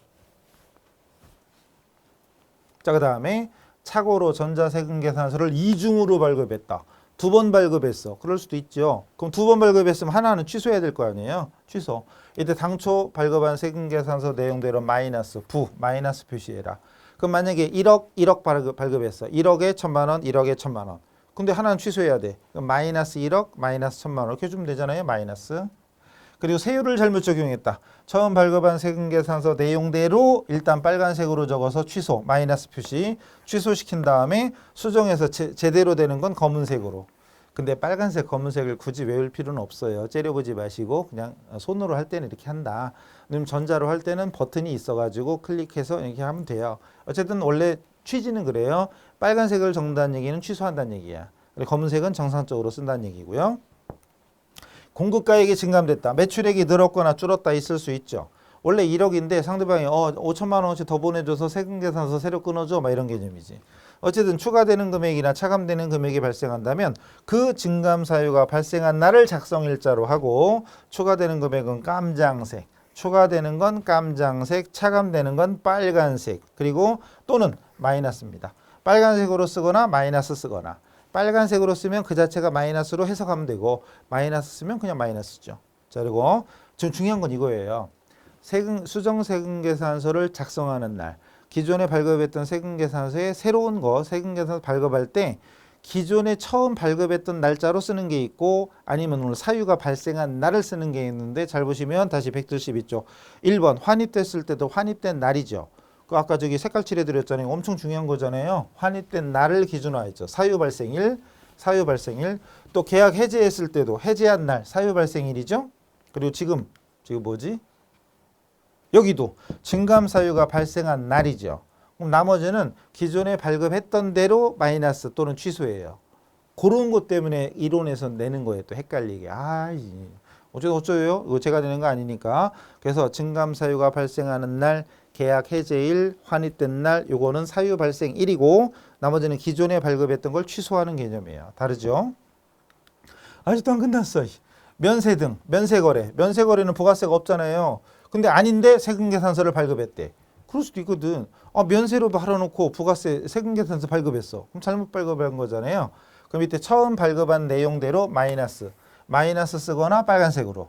자, 그 다음에 착오로 전자세금계산서를 이중으로 발급했다. 2번 발급했어. 그럴 수도 있죠. 그럼 2번 발급했으면 하나는 취소해야 될 거 아니에요. 취소. 이때 당초 발급한 세금계산서 내용대로 마이너스, 마이너스 표시해라. 그럼 만약에 1억 발급했어. 1억에 1,000만 원, 1억에 1,000만 원. 근데 하나는 취소해야 돼. 그럼 마이너스 1억, 마이너스 1,000만 원. 이렇게 해주면 되잖아요. 마이너스. 그리고 세율을 잘못 적용했다. 처음 발급한 세금계산서 내용대로 일단 빨간색으로 적어서 취소, 마이너스 표시, 취소시킨 다음에 수정해서 제대로 되는 건 검은색으로. 근데 빨간색, 검은색을 굳이 외울 필요는 없어요. 째려보지 마시고 그냥 손으로 할 때는 이렇게 한다. 아니면 전자로 할 때는 버튼이 있어가지고 클릭해서 이렇게 하면 돼요. 어쨌든 원래 취지는 그래요. 빨간색을 적는다는 얘기는 취소한다는 얘기야. 검은색은 정상적으로 쓴다는 얘기고요. 공급가액이 증감됐다. 매출액이 늘었거나 줄었다 있을 수 있죠. 원래 1억인데 상대방이 5천만 원어치 더 보내줘서 세금계산서 새로 끊어줘 막 이런 개념이지. 어쨌든 추가되는 금액이나 차감되는 금액이 발생한다면 그 증감 사유가 발생한 날을 작성일자로 하고 추가되는 금액은 깜장색, 추가되는 건 깜장색, 차감되는 건 빨간색, 그리고 또는 마이너스입니다. 빨간색으로 쓰거나 마이너스 쓰거나. 빨간색으로 쓰면 그 자체가 마이너스로 해석하면 되고 마이너스 쓰면 그냥 마이너스죠. 자, 그리고 지금 중요한 건 이거예요. 수정세금계산서를 작성하는 날, 기존에 발급했던 세금계산서에 새로운 거 세금계산서 발급할 때 기존에 처음 발급했던 날짜로 쓰는 게 있고 아니면 오늘 사유가 발생한 날을 쓰는 게 있는데 잘 보시면 다시 172쪽 1번 환입됐을 때도 환입된 날이죠. 그 아까 저기 색깔 칠해드렸잖아요. 엄청 중요한 거잖아요. 환입된 날을 기준으로 했죠. 사유 발생일, 사유 발생일. 또 계약 해지했을 때도 해지한 날, 사유 발생일이죠. 그리고 지금 뭐지? 여기도 증감 사유가 발생한 날이죠. 그럼 나머지는 기존에 발급했던 대로 마이너스 또는 취소예요. 그런 것 때문에 이론에서 내는 거예요. 또 헷갈리게. 어쩌요? 이거 제가 되는 거 아니니까. 그래서 증감 사유가 발생하는 날, 계약 해제일, 환입된 날, 요거는 사유 발생일이고 나머지는 기존에 발급했던 걸 취소하는 개념이에요. 다르죠? 아직도 안 끝났어. 면세 등, 면세거래. 면세거래는 부가세가 없잖아요. 근데 아닌데 세금계산서를 발급했대. 그럴 수도 있거든. 면세로 팔아놓고 부가세 세금계산서 발급했어. 그럼 잘못 발급한 거잖아요. 그럼 이때 처음 발급한 내용대로 마이너스 쓰거나 빨간색으로.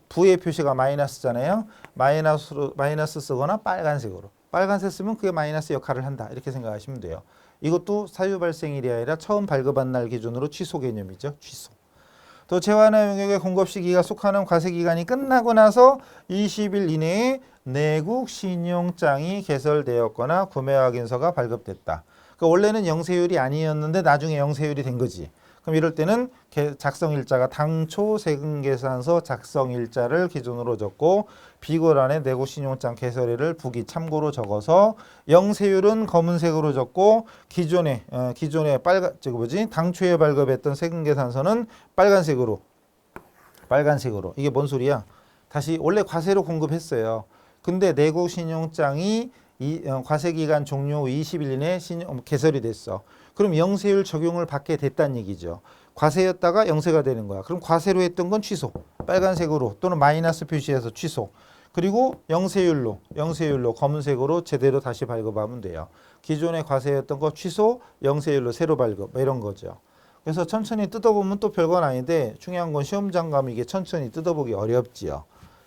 부의 표시가 마이너스잖아요. 마이너스 쓰거나 빨간색으로. 빨간색 쓰면 그게 마이너스 역할을 한다. 이렇게 생각하시면 돼요. 이것도 사유 발생일이 아니라 처음 발급한 날 기준으로 취소 개념이죠. 취소. 또 재화나 용역의 공급 시기가 속하는 과세 기간이 끝나고 나서 20일 이내에 내국 신용장이 개설되었거나 구매 확인서가 발급됐다. 그러니까 원래는 영세율이 아니었는데 나중에 영세율이 된 거지. 그럼 이럴 때는 작성일자가 당초 세금계산서 작성일자를 기준으로 적고 비고란에 내고신용장 개설일을 북이 참고로 적어서 영세율은 검은색으로 적고 기존에 당초에 발급했던 세금계산서는 빨간색으로 이게 뭔 소리야? 다시 원래 과세로 공급했어요. 근데 내고신용장이 과세기간 종료 후 20일 이내에 개설이 됐어. 그럼 영세율 적용을 받게 됐다는 얘기죠. 과세였다가 영세가 되는 거야. 그럼 과세로 했던 건 취소. 빨간색으로 또는 마이너스 표시해서 취소. 그리고 영세율로 검은색으로 제대로 다시 발급하면 돼요. 기존에 과세였던 거 취소, 영세율로 새로 발급 이런 거죠. 그래서 천천히 뜯어보면 또 별건 아닌데 중요한 건 시험장 가면 이게 천천히 뜯어보기 어렵지요.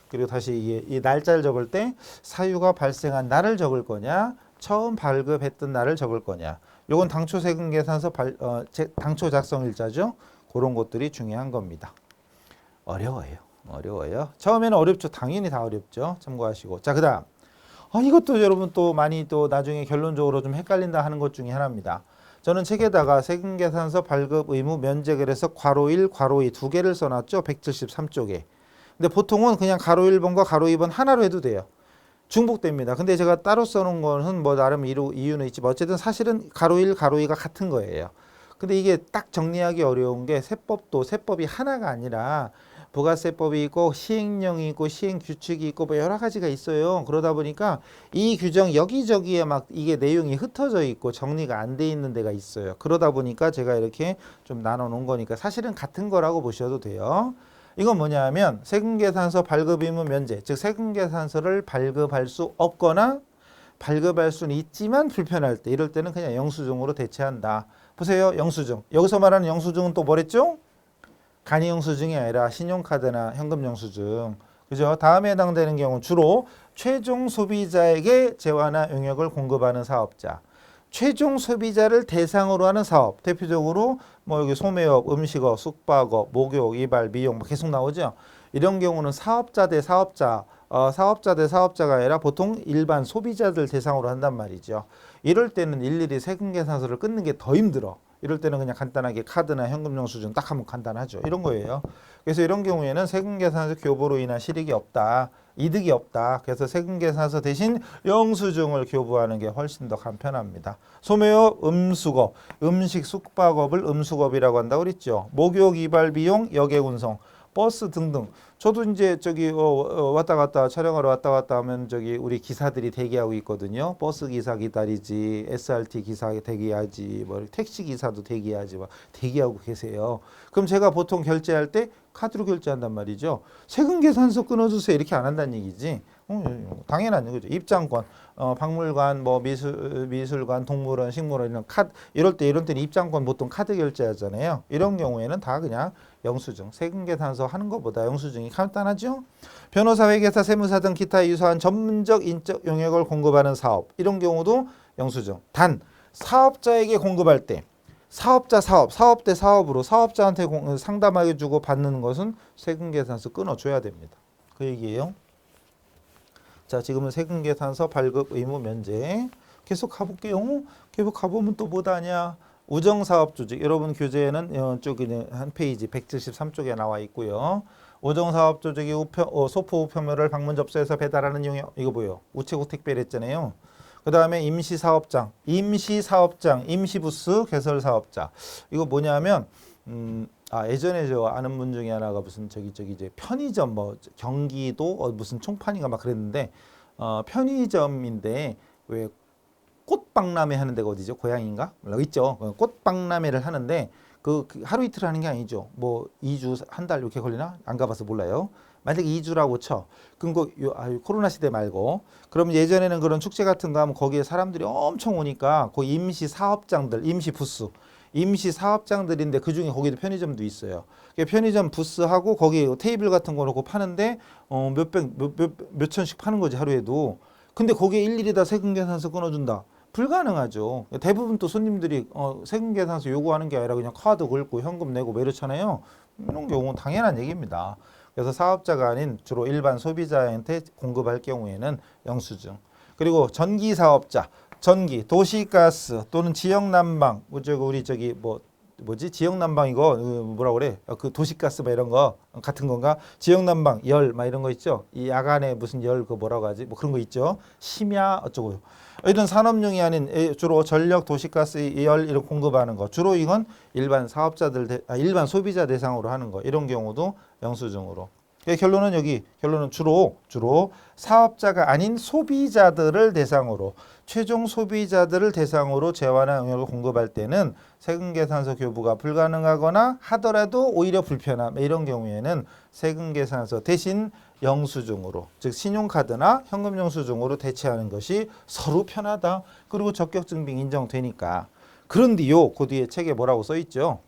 그리고 다시 이 날짜를 적을 때 사유가 발생한 날을 적을 거냐, 처음 발급했던 날을 적을 거냐. 요건 당초 세금 계산서 당초 작성 일자죠. 그런 것들이 중요한 겁니다. 어려워요. 어려워요. 처음에는 어렵죠. 당연히 다 어렵죠. 참고하시고. 자, 그다음. 이것도 여러분 또 많이 또 나중에 결론적으로 좀 헷갈린다 하는 것 중에 하나입니다. 저는 책에다가 세금계산서 발급 의무 면제 그래서 괄호 1, 괄호 2 두 개를 써놨죠. 173쪽에. 근데 보통은 그냥 괄호 1번과 괄호 2번 하나로 해도 돼요. 중복됩니다. 근데 제가 따로 써놓은 거는 뭐 나름 이유는 있지만 어쨌든 사실은 괄호 1, 괄호 2가 같은 거예요. 근데 이게 딱 정리하기 어려운 게 세법이 하나가 아니라 부가세법이 있고 시행령이 있고 시행규칙이 있고 뭐 여러 가지가 있어요. 그러다 보니까 이 규정 여기저기에 막 이게 내용이 흩어져 있고 정리가 안 돼 있는 데가 있어요. 그러다 보니까 제가 이렇게 좀 나눠 놓은 거니까 사실은 같은 거라고 보셔도 돼요. 이건 뭐냐면 세금계산서 발급 의무 면제, 즉 세금계산서를 발급할 수 없거나 발급할 수는 있지만 불편할 때 이럴 때는 그냥 영수증으로 대체한다. 보세요. 영수증. 여기서 말하는 영수증은 또 뭐랬죠? 간이 영수증이 아니라 신용카드나 현금 영수증. 그죠? 다음에 해당되는 경우는 주로 최종 소비자에게 재화나 용역을 공급하는 사업자. 최종 소비자를 대상으로 하는 사업. 대표적으로 뭐 여기 소매업, 음식업, 숙박업, 목욕, 이발, 미용 뭐 계속 나오죠. 이런 경우는 사업자 대 사업자, 사업자 대 사업자가 아니라 보통 일반 소비자들 대상으로 한단 말이죠. 이럴 때는 일일이 세금계산서를 끊는 게 더 힘들어. 이럴 때는 그냥 간단하게 카드나 현금 영수증 딱 하면 간단하죠. 이런 거예요. 그래서 이런 경우에는 세금계산서 교부로 인한 실익이 없다. 이득이 없다. 그래서 세금계산서 대신 영수증을 교부하는 게 훨씬 더 간편합니다. 소매업, 음수업, 음식 숙박업을 음수업이라고 한다고 그랬죠. 목욕, 이발, 비용, 여객 운송, 버스 등등. 저도 이제 저기 왔다 갔다 촬영하러 왔다 갔다 하면 저기 우리 기사들이 대기하고 있거든요. 버스 기사 기다리지, SRT 기사 대기하지, 뭐 택시 기사도 대기하지, 막 대기하고 계세요. 그럼 제가 보통 결제할 때 카드로 결제한단 말이죠. 세금 계산서 끊어주세요 이렇게 안 한다는 얘기지. 당연한 거죠. 입장권, 박물관, 뭐 미술관, 동물원, 식물원 이런 이럴 때는 입장권 보통 카드 결제하잖아요. 이런 경우에는 다 그냥 영수증, 세금계산서 하는 것보다 영수증이 간단하죠. 변호사, 회계사, 세무사 등 기타 유사한 전문적 인적 용역을 공급하는 사업 이런 경우도 영수증. 단 사업자에게 공급할 때 사업 대 사업으로 사업자한테 상담하게 주고 받는 것은 세금계산서 끊어줘야 됩니다. 그 얘기예요. 자, 지금은 세금계산서 발급 의무 면제 계속 가볼게요. 계속 가보면 또 뭐다냐. 우정사업조직 여러분 교재에는 저기 한 페이지 173쪽에 나와 있고요. 우정사업조직이 소포 우편물을 방문 접수해서 배달하는 용역 이거 뭐예요? 우체국 택배를 했잖아요. 그 다음에 임시사업장, 임시부스 개설사업자 이거 뭐냐면 예전에 저 아는 분 중에 하나가 무슨 저기 이제 편의점 뭐 경기도 무슨 총판인가 막 그랬는데 편의점인데 왜 꽃박람회 하는 데가 어디죠? 고향인가? 있죠. 꽃박람회를 하는데 그 하루 이틀 하는 게 아니죠. 뭐 2주, 한 달 이렇게 걸리나? 안 가봐서 몰라요. 만약에 2주라고 쳐. 그럼 코로나 시대 말고. 그럼 예전에는 그런 축제 같은 거 하면 거기에 사람들이 엄청 오니까 그 임시 사업장들, 임시 부스, 임시 사업장들인데 그중에 거기도 편의점도 있어요. 편의점 부스하고 거기 테이블 같은 거 놓고 파는데 몇 천씩 파는 거지 하루에도. 근데 거기에 일일이 다 세금계산서 끊어준다. 불가능하죠. 대부분 또 손님들이 세금계산서 요구하는 게 아니라 그냥 카드 긁고 현금 내고 뭐 이렇잖아요. 이런 경우는 당연한 얘기입니다. 그래서 사업자가 아닌 주로 일반 소비자한테 공급할 경우에는 영수증. 그리고 전기 사업자, 전기, 도시가스 또는 지역난방, 우리 저기 지역난방 이거 뭐라 그래? 그 도시가스 뭐 이런 거 같은 건가? 지역난방 열 막 이런 거 있죠? 이 야간에 무슨 열 그 뭐라고 하지? 뭐 그런 거 있죠? 심야 어쩌고요. 이런 산업용이 아닌 주로 전력, 도시가스, 열 이런 공급하는 거. 주로 이건 일반 일반 소비자 대상으로 하는 거. 이런 경우도 영수증으로. 결론은 주로 사업자가 아닌 소비자들을 대상으로 최종 소비자들을 대상으로 재화나 용역을 공급할 때는 세금계산서 교부가 불가능하거나 하더라도 오히려 불편함 이런 경우에는 세금계산서 대신 영수증으로 즉 신용카드나 현금 영수증으로 대체하는 것이 서로 편하다. 그리고 적격증빙 인정되니까. 그런데요 그 뒤에 책에 뭐라고 써 있죠?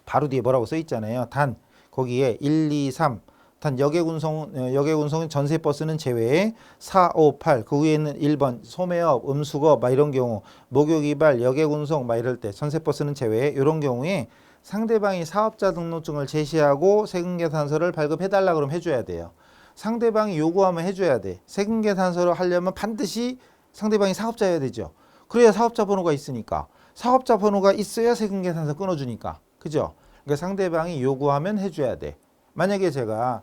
바로 뒤에 뭐라고 써 있잖아요. 단 거기에 1, 2, 3 단 여객운송은 전세버스는 제외에 4, 5, 8 그 위에는 1번 소매업, 음수거 막 이런 경우 목욕이발, 여객운송 막 이럴 때 전세버스는 제외에 이런 경우에 상대방이 사업자 등록증을 제시하고 세금계산서를 발급해달라 그러면 해줘야 돼요. 상대방이 요구하면 해줘야 돼. 세금계산서를 하려면 반드시 상대방이 사업자여야 되죠. 그래야 사업자 번호가 있으니까. 사업자 번호가 있어야 세금계산서 끊어주니까. 그죠? 그러니까 상대방이 요구하면 해줘야 돼. 만약에 제가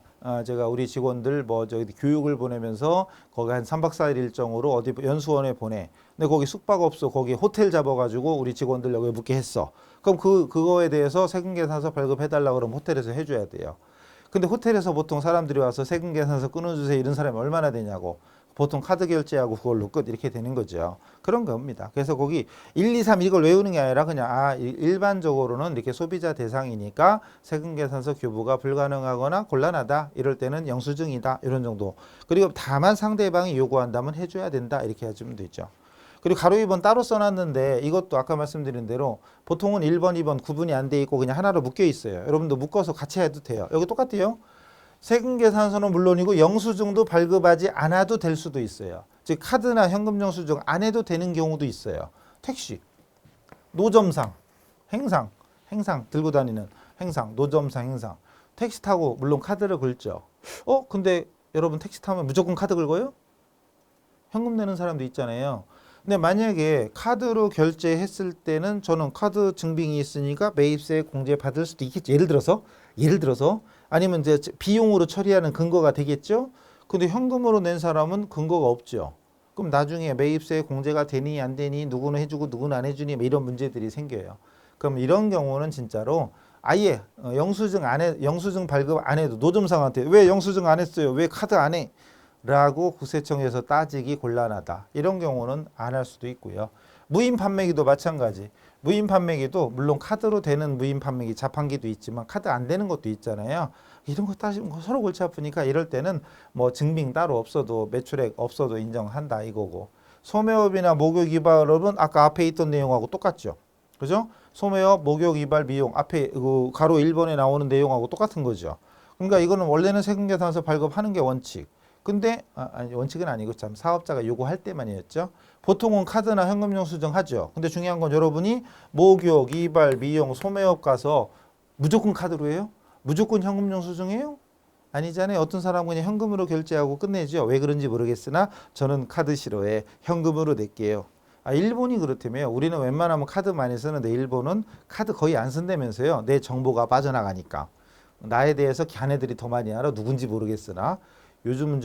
우리 직원들 뭐 저기 교육을 보내면서 거기 한 3박 4일 일정으로 어디 연수원에 보내. 근데 거기 숙박업소 거기 호텔 잡아가지고 우리 직원들 여기 묵게 했어. 그럼 그거에 대해서 세금계산서 발급해달라 그러면 호텔에서 해줘야 돼요. 근데 호텔에서 보통 사람들이 와서 세금계산서 끊어주세요 이런 사람이 얼마나 되냐고. 보통 카드 결제하고 그걸로 끝 이렇게 되는 거죠. 그런 겁니다. 그래서 거기 1, 2, 3 이걸 외우는 게 아니라 그냥 일반적으로는 이렇게 소비자 대상이니까 세금계산서 교부가 불가능하거나 곤란하다. 이럴 때는 영수증이다. 이런 정도. 그리고 다만 상대방이 요구한다면 해줘야 된다. 이렇게 해주면 되죠. 그리고 가로 2번 따로 써놨는데 이것도 아까 말씀드린 대로 보통은 1번, 2번 구분이 안 돼 있고 그냥 하나로 묶여 있어요. 여러분도 묶어서 같이 해도 돼요. 여기 똑같아요. 세금계산서는 물론이고 영수증도 발급하지 않아도 될 수도 있어요. 즉 카드나 현금 영수증 안 해도 되는 경우도 있어요. 택시, 노점상, 행상 들고 다니는 행상, 노점상 행상. 택시 타고 물론 카드를 긁죠. 근데 여러분 택시 타면 무조건 카드 긁어요? 현금 내는 사람도 있잖아요. 근데 만약에 카드로 결제했을 때는 저는 카드 증빙이 있으니까 매입세 공제 받을 수도 있겠죠. 예를 들어서 아니면 이제 비용으로 처리하는 근거가 되겠죠. 근데 현금으로 낸 사람은 근거가 없죠. 그럼 나중에 매입세 공제가 되니 안 되니 누구는 해주고 누구는 안 해주니 이런 문제들이 생겨요. 그럼 이런 경우는 진짜로 아예 영수증 발급 안 해도 노점상한테 왜 영수증 안 했어요? 왜 카드 안 해? 라고 국세청에서 따지기 곤란하다. 이런 경우는 안 할 수도 있고요. 무인 판매기도 마찬가지. 무인 판매기도 물론 카드로 되는 무인 판매기 자판기도 있지만 카드 안 되는 것도 있잖아요. 이런 거 따지면 서로 골치 아프니까 이럴 때는 뭐 증빙 따로 없어도 매출액 없어도 인정한다 이거고. 소매업이나 목욕 이발업은 아까 앞에 있던 내용하고 똑같죠. 그죠? 소매업, 목욕 이발 비용 앞에 그 가로 1번에 나오는 내용하고 똑같은 거죠. 그러니까 이거는 원래는 세금계산서 발급하는 게 원칙. 근데 아니, 원칙은 아니고 참 사업자가 요구할 때만이었죠. 보통은 카드나 현금 영수증 하죠. 근데 중요한 건 여러분이 목욕, 이발, 미용, 소매업 가서 무조건 카드로 해요? 무조건 현금 영수증이에요? 아니잖아요. 어떤 사람은 그냥 현금으로 결제하고 끝내죠. 왜 그런지 모르겠으나 저는 카드 싫어해. 현금으로 낼게요. 일본이 그렇다며요. 우리는 웬만하면 카드 많이 쓰는데 일본은 카드 거의 안 쓴다면서요. 내 정보가 빠져나가니까. 나에 대해서 걔네들이 더 많이 알아. 누군지 모르겠으나. 요즘은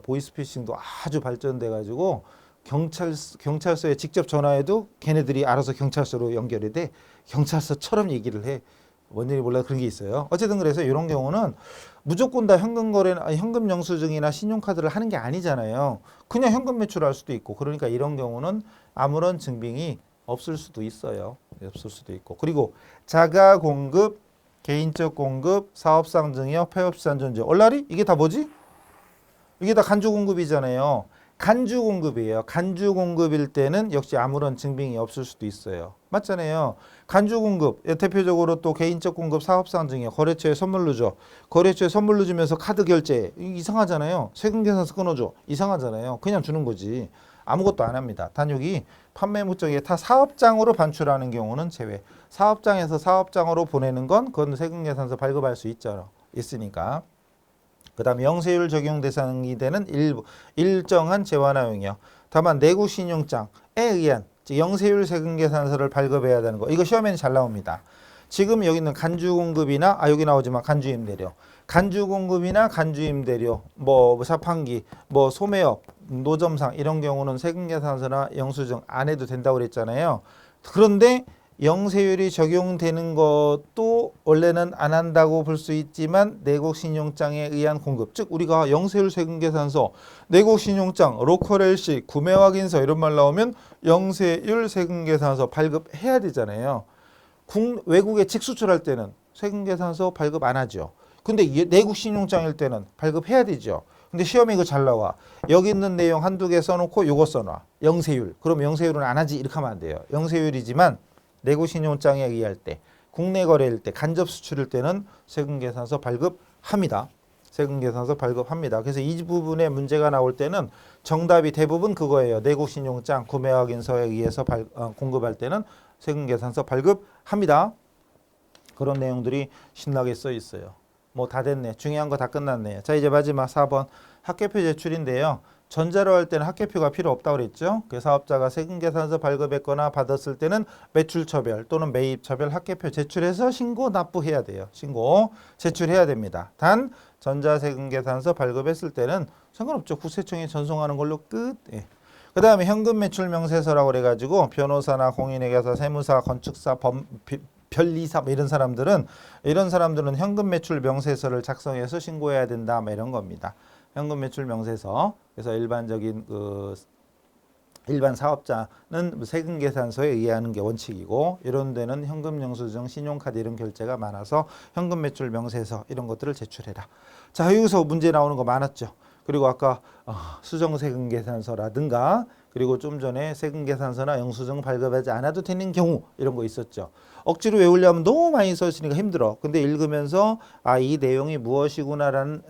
보이스피싱도 아주 발전돼 가지고 경찰서에 직접 전화해도 걔네들이 알아서 경찰서로 연결이 돼 경찰서처럼 얘기를 해. 뭔지 몰라 그런 게 있어요. 어쨌든 그래서 이런 경우는 무조건 다 현금 영수증이나 신용카드를 하는 게 아니잖아요. 그냥 현금 매출할 수도 있고 그러니까 이런 경우는 아무런 증빙이 없을 수도 있어요. 없을 수도 있고 그리고 자가 공급 개인적 공급, 사업상 증여, 폐업시산 존재. 얼라리? 이게 다 뭐지? 이게 다 간주 공급이잖아요. 간주 공급이에요. 간주 공급일 때는 역시 아무런 증빙이 없을 수도 있어요. 맞잖아요. 간주 공급, 대표적으로 또 개인적 공급, 사업상 증여, 거래처에 선물로 줘. 거래처에 선물로 주면서 카드 결제. 이상하잖아요. 세금계산서 끊어줘. 이상하잖아요. 그냥 주는 거지. 아무것도 안 합니다. 단 여기 판매 목적에 타 사업장으로 반출하는 경우는 제외. 사업장에서 사업장으로 보내는 건 그건 세금계산서 발급할 수 있으니까. 그 다음에 영세율 적용 대상이 되는 일정한 재환하용이요. 다만 내구 신용장에 의한 영세율 세금계산서를 발급해야 되는 거. 이거 시험에는 잘 나옵니다. 지금 여기 있는 간주공급이나 여기 나오지만 간주임대료. 간주공급이나 간주임대료, 뭐 자판기, 뭐 소매업, 노점상 이런 경우는 세금계산서나 영수증 안 해도 된다고 그랬잖아요. 그런데 영세율이 적용되는 것도 원래는 안 한다고 볼 수 있지만 내국신용장에 의한 공급, 즉 우리가 영세율 세금계산서, 내국신용장, 로컬LC, 구매확인서 이런 말 나오면 영세율 세금계산서 발급해야 되잖아요. 외국에 직수출할 때는 세금계산서 발급 안 하죠. 근데 내국신용장일 때는 발급해야 되죠. 근데 시험에 이거 잘 나와. 여기 있는 내용 한두 개 써놓고 요거 써놔. 영세율. 그럼 영세율은 안 하지 이렇게 하면 안 돼요. 영세율이지만 내구신용장에 의할 때 국내 거래일 때, 간접 수출일 때는 세금계산서 발급합니다. 세금계산서 발급합니다. 그래서 이 부분에 문제가 나올 때는 정답이 대부분 그거예요. 내국신용장 구매확인서에 의해서 공급할 때는 세금계산서 발급합니다. 그런 내용들이 신나게 써 있어요. 뭐 다 됐네. 중요한 거 다 끝났네요. 자, 이제 마지막 4번 학계표 제출인데요. 전자로 할 때는 학계표가 필요 없다고 그랬죠. 그 사업자가 세금계산서 발급했거나 받았을 때는 매출처별 또는 매입처별 학계표 제출해서 신고 납부해야 돼요. 신고 제출해야 됩니다. 단 전자세금계산서 발급했을 때는 상관없죠. 국세청에 전송하는 걸로 끝. 예. 그 다음에 현금매출명세서라고 그래가지고 변호사나 공인회계사, 세무사, 건축사, 변리사 뭐 이런 사람들은 현금매출명세서를 작성해서 신고해야 된다. 뭐 이런 겁니다. 현금매출명세서. 그래서 일반적인 일반 사업자는 세금계산서에 의하는 게 원칙이고 이런 데는 현금영수증, 신용카드 이런 결제가 많아서 현금매출명세서 이런 것들을 제출해라. 자, 여기서 문제 나오는 거 많았죠. 그리고 아까 수정세금계산서라든가 그리고 좀 전에 세금계산서나 영수증 발급하지 않아도 되는 경우 이런 거 있었죠. 억지로 외우려면 너무 많이 써있으니까 힘들어. 근데 읽으면서 이 내용이 무엇이구나라는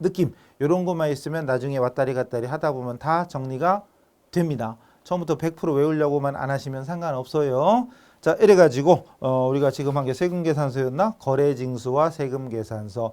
느낌 이런 것만 있으면 나중에 왔다리 갔다리 하다 보면 다 정리가 됩니다. 처음부터 100% 외우려고만 안 하시면 상관없어요. 자, 이래가지고 우리가 지금 한 게 세금계산서였나? 거래징수와 세금계산서.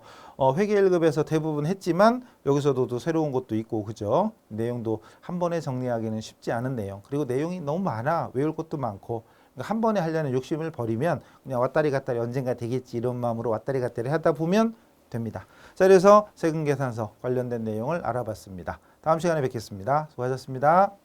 회계 1급에서 대부분 했지만 여기서도 또 새로운 것도 있고 그죠? 내용도 한 번에 정리하기는 쉽지 않은 내용. 그리고 내용이 너무 많아. 외울 것도 많고. 그러니까 한 번에 하려는 욕심을 버리면 그냥 왔다리 갔다리 언젠가 되겠지 이런 마음으로 왔다리 갔다리 하다 보면 됩니다. 자, 그래서 세금계산서 관련된 내용을 알아봤습니다. 다음 시간에 뵙겠습니다. 수고하셨습니다.